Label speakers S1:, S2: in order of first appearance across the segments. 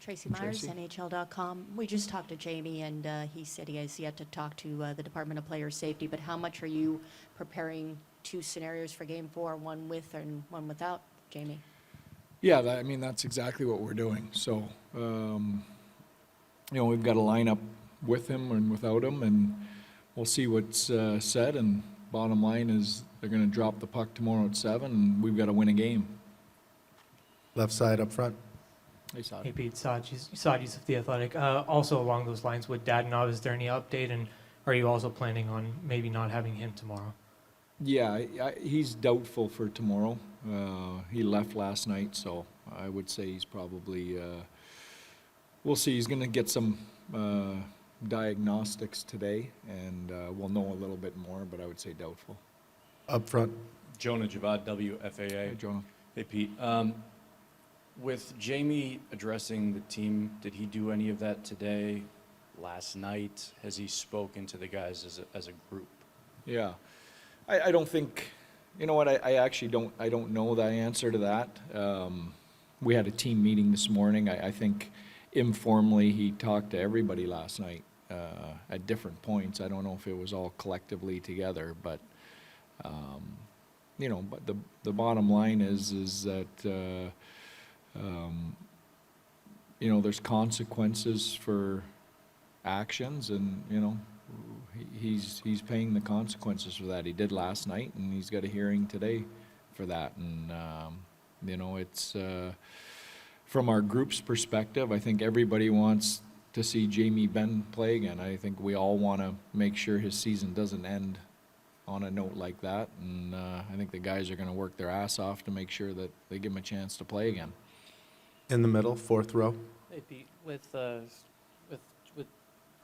S1: Tracy Myers,
S2: Tracy?
S1: NHL.com. We just talked to Jamie, and he said he has yet to talk to the Department of Player Safety, but how much are you preparing 2 scenarios for Game 4, one with and one without Jamie?
S2: Yeah, I mean, that's exactly what we're doing. So, we've got a lineup with him and without him, and we'll see what's said. And bottom line is they're going to drop the puck tomorrow at 7, and we've got to win a game.
S3: Left side up front.
S2: Hey, Saad.
S4: Hey Pete, Sajis of The Athletic. Also along those lines, with Dadonov, is there any update, and are you also planning on maybe not having him tomorrow?
S2: Yeah, he's doubtful for tomorrow. He left last night, so I would say he's probably, we'll see. He's going to get some diagnostics today, and we'll know a little bit more, but I would say doubtful.
S3: Up front.
S5: Jonah Javad, WFAA.
S2: Hey, Jonah.
S5: Hey, Pete. With Jamie addressing the team, did he do any of that today, last night? Has he spoken to the guys as a group?
S2: Yeah. I don't think, you know what, I actually don't know the answer to that. We had a team meeting this morning. I think informally he talked to everybody last night at different points. I don't know if it was all collectively together, but but the bottom line is that there's consequences for actions, and he's paying the consequences for that. He did last night, and he's got a hearing today for that. And it's from our group's perspective, I think everybody wants to see Jamie Benn play again. I think we all want to make sure his season doesn't end on a note like that, and I think the guys are going to work their ass off to make sure that they give him a chance to play again.
S3: In the middle, fourth row.
S6: Hey Pete, with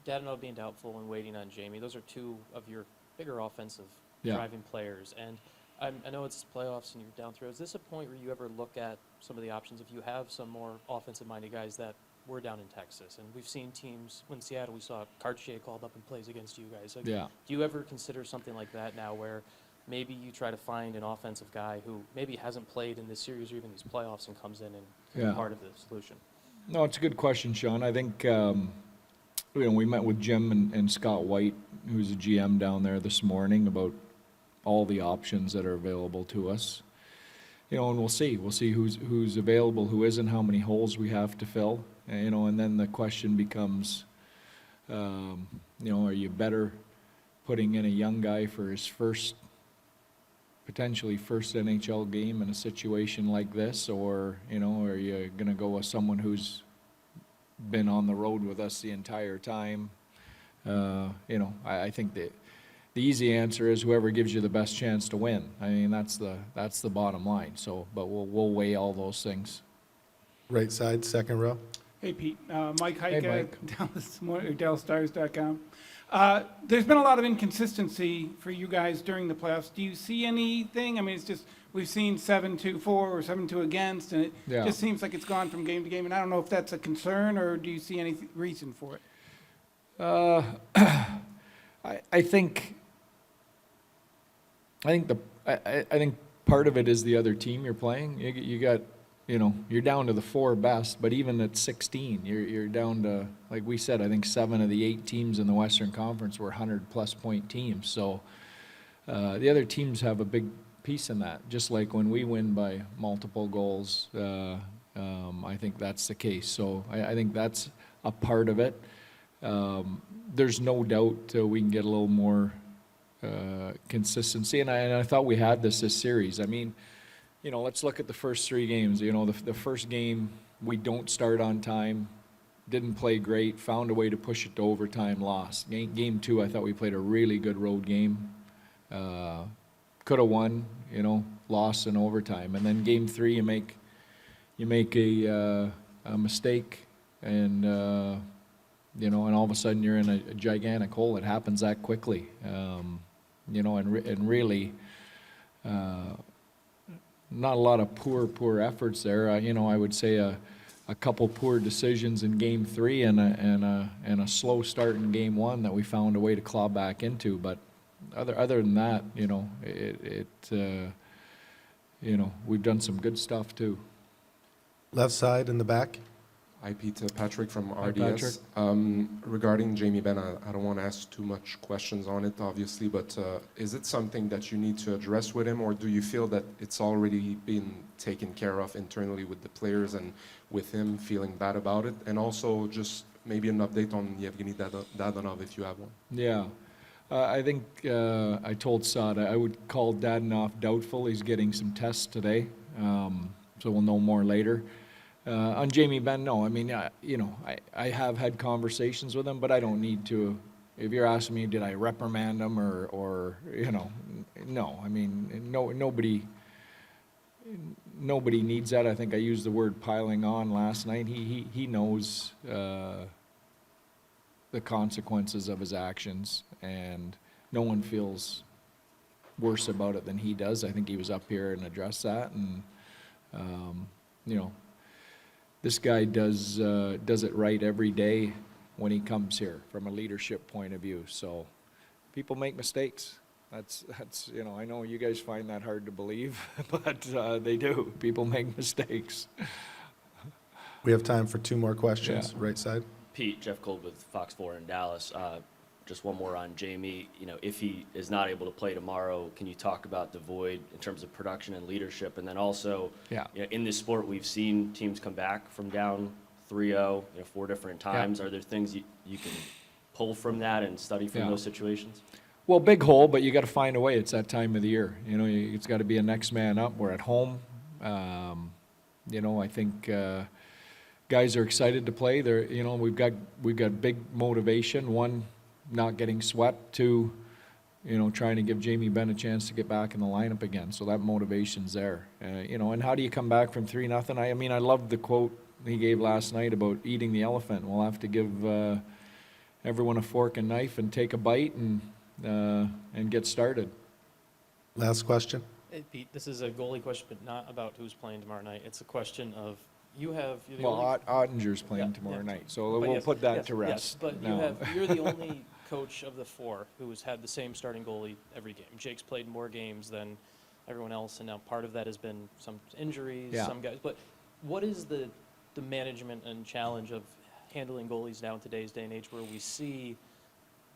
S6: Dadonov being doubtful and waiting on Jamie, those are 2 of your bigger offensive driving players. And I know it's playoffs and you're down through. Is this a point where you ever look at some of the options if you have some more offensive-minded guys that were down in Texas? And we've seen teams, when Seattle, we saw Cartier called up and plays against you guys. Like,
S2: Yeah.
S6: do you ever consider something like that now where maybe you try to find an offensive guy who maybe hasn't played in this series or even these playoffs and comes in and can be part of the solution?
S2: No, it's a good question, Sean. I think, we met with Jim and Scott White, who's a GM down there this morning, about all the options that are available to us. And we'll see. We'll see who's available, who isn't, how many holes we have to fill. And then the question becomes, are you better putting in a young guy for his potentially first NHL game in a situation like this, or are you going to go with someone who's been on the road with us the entire time? I think the easy answer is whoever gives you the best chance to win. I mean, that's the bottom line. So, but we'll weigh all those things.
S3: Right side, second row.
S7: Hey, Pete. Mike
S2: Hey,
S7: Heike,
S2: Mike.
S7: DallasStars.com. There's been a lot of inconsistency for you guys during the playoffs. Do you see anything? I mean, it's just we've seen 7-2 for or 7-2 against, and it just seems like it's gone from game to game. And I don't know if that's a concern, or do you see any reason for it?
S2: I think part of it is the other team you're playing. You got, you're down to the 4 best, but even at 16, you're down to, like we said, I think 7 of the 8 teams in the Western Conference were 100-plus point teams. So the other teams have a big piece in that. Just like when we win by multiple goals, I think that's the case. So I think that's a part of it. There's no doubt we can get a little more consistency, and I thought we had this series. I mean, let's look at the first 3 games. The first game, we don't start on time, didn't play great, found a way to push it to overtime, lost. Game 2, I thought we played a really good road game. Could have won, lost in overtime. And then game 3, you make a mistake, and and all of a sudden you're in a gigantic hole. It happens that quickly, and really. Not a lot of poor efforts there. I would say a couple poor decisions in game 3 and a slow start in game 1 that we found a way to claw back into. But other than that, we've done some good stuff too.
S3: Left side in the back.
S8: Hi, Pete. Patrick from
S2: Hi,
S8: RDS. Regarding Jamie Benn, I don't want to ask too much questions on it, obviously, but is it something that you need to address with him, or do you feel that it's already been taken care of internally with the players and with him feeling bad about it? And also just maybe an update on Yevgeny Dadonov, if you have one.
S2: Yeah. I think I told Sada I would call Dadonov doubtful. He's getting some tests today, so we'll know more later. On Jamie Benn, no. I mean, I have had conversations with him, but I don't need to. If you're asking me, did I reprimand him or no. I mean, nobody needs that. I think I used the word piling on last night. He knows the consequences of his actions, and no one feels worse about it than he does. I think he was up here and addressed that, and this guy does it right every day when he comes here from a leadership point of view. So people make mistakes. That's I know you guys find that hard to believe, but they do. People make mistakes.
S3: We have time for 2 more questions,
S2: Yeah.
S3: right side.
S9: Pete, Jeff Kolb with Fox 4 in Dallas. Just one more on Jamie. If he is not able to play tomorrow, can you talk about the void in terms of production and leadership? And then also, in this sport, we've seen teams come back from down 3-0, 4 different times. Are there things you can pull from that and study from those situations?
S2: Well, big hole, but you got to find a way. It's that time of the year. It's got to be a next man up. We're at home. I think guys are excited to play. We've got big motivation. One, not getting swept. 2, trying to give Jamie Benn a chance to get back in the lineup again. So that motivation's there. And how do you come back from 3-0? I love the quote he gave last night about eating the elephant. We'll have to give everyone a fork and knife and take a bite and get started.
S3: Last question.
S6: Hey, Pete, this is a goalie question, but not about who's playing tomorrow night. It's a question of you're the only.
S2: Well, Ottinger's playing tomorrow night, so we'll put that to rest.
S6: Yes, but
S2: now.
S6: you're the only coach of the 4 who's had the same starting goalie every game. Jake's played more games than everyone else, and now part of that has been some injuries, some guys. But what is the management and challenge of handling goalies now in today's day and age, where we see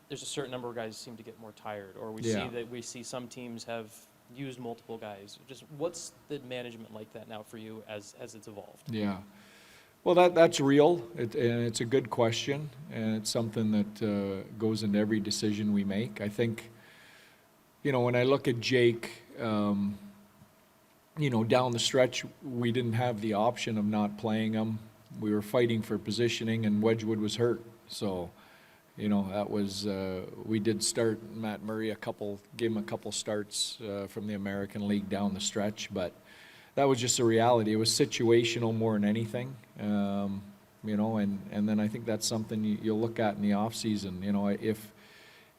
S6: there's a certain number of guys seem to get more tired, or we see some teams have used multiple guys. Just what's the management like that now for you as it's evolved?
S2: Yeah. Well, that's real, and it's a good question, and it's something that goes into every decision we make. I think, when I look at Jake, down the stretch, we didn't have the option of not playing him. We were fighting for positioning, and Wedgwood was hurt. So, that was, we did start Matt Murray gave him a couple starts from the American League down the stretch, but that was just a reality. It was situational more than anything, and then I think that's something you'll look at in the off season.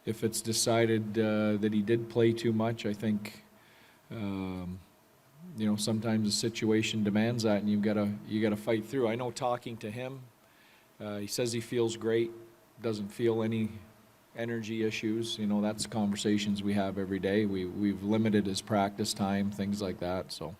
S2: If it's decided that he did play too much, I think, sometimes the situation demands that, and you gotta fight through. I know talking to him, he says he feels great, doesn't feel any energy issues. That's conversations we have every day. We've limited his practice time, things like that. So.